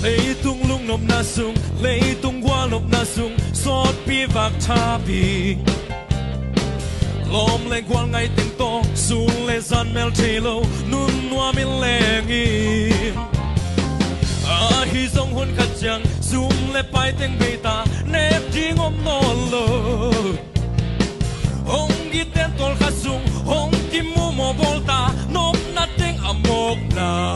lấy tung lung nộp na sung lấy tung qua nộp na sung sót pi vạc cha pi lom lên quan ngay tiếng to xuống lên gian mel chê lâu nun noa min leng in hi song hôn khát chẳng xuống lên bài tiếng bê ta nếp tiếng ôm nô lơ hong gi tên tol khát sung hong kim mu mo volta nộp na tiếng amok na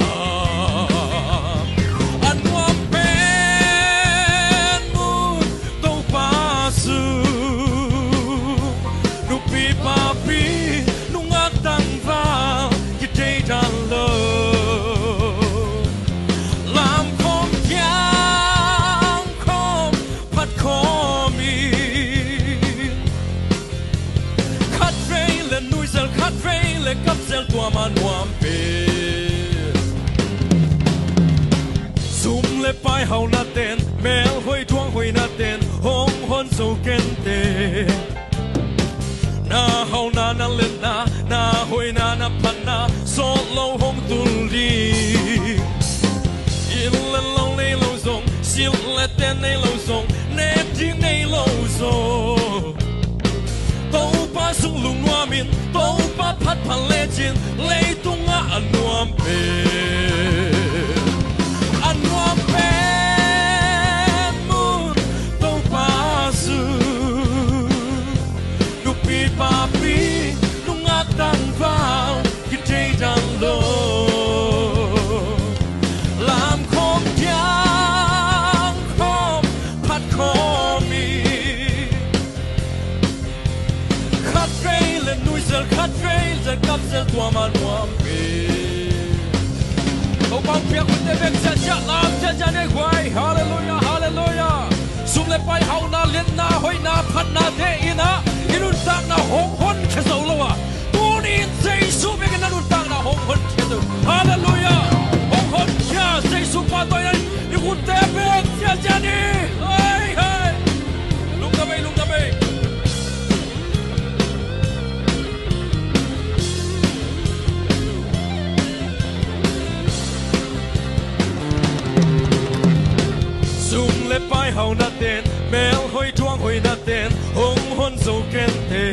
papi nung atang va kitay dalo lam kom kyang kom pat komi kat vei le nuisel kat vei le kapsel tua man wampe sum le pai hau na ten mel hoi tuang hoi na ten hong hon so kente na hau na na len na hoi na pan na so lo hong tul di il le lo nei lo zong sil le ten nei lo zong ne ting nei lo zong to pa sung lung noa min to pa phat phan le chin le tung a anuam pe mun to pa su papi nung atang vào kitay dan lo lam khom kyang khom pat komi khát vei le nuisel khát vei le kapsel tua man wampe o bang piak kun te vek cha lam cha ne gwai hallelujah hallelujah sum le pai hau na len na hoi na phat na te ina inun tak na hong hon ke so lo wa tu ni sei su be kan inun tak na hong hon ke so hallelujah hong hon kya sei su pa to yan ni kun te be tia jani hai hai lung da be sum le pai hau na ten mel hoi tuang hoi na ten hong hon so kente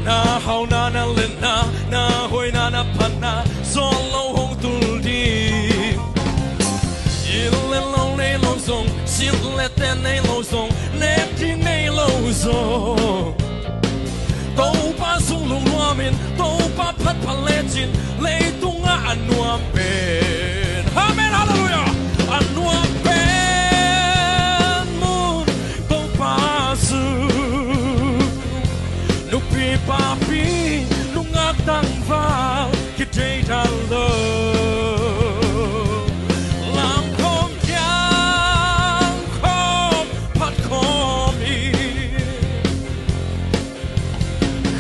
na hau na len na hoi na pan na so lo hong tul di il le lo nei lo song sil le ten nei lo song nep ting nei lo song to pa sung lung noa min to pa phat phan le chin le tung a anuam pen amen hallelujah anuam papi nung atang vào kitay dan lo lam kom kyang kom pat komi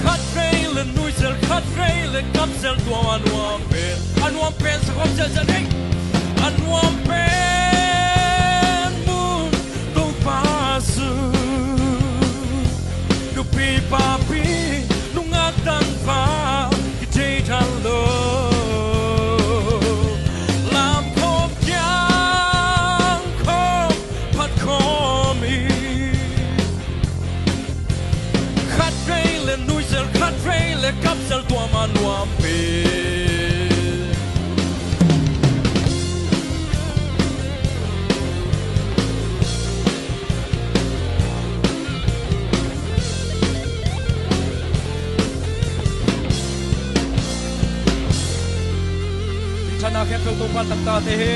khát vei le nuisel khát vei le kapsel tua anuam pen sa kom cha nei anuam pen mun to pa su nu pi papi atang vào kitay dan lo lam kom kyang kom pat komi khát vei le nuisel khát vei le kapsel tua man wampe chana khem tung pa tak ta te he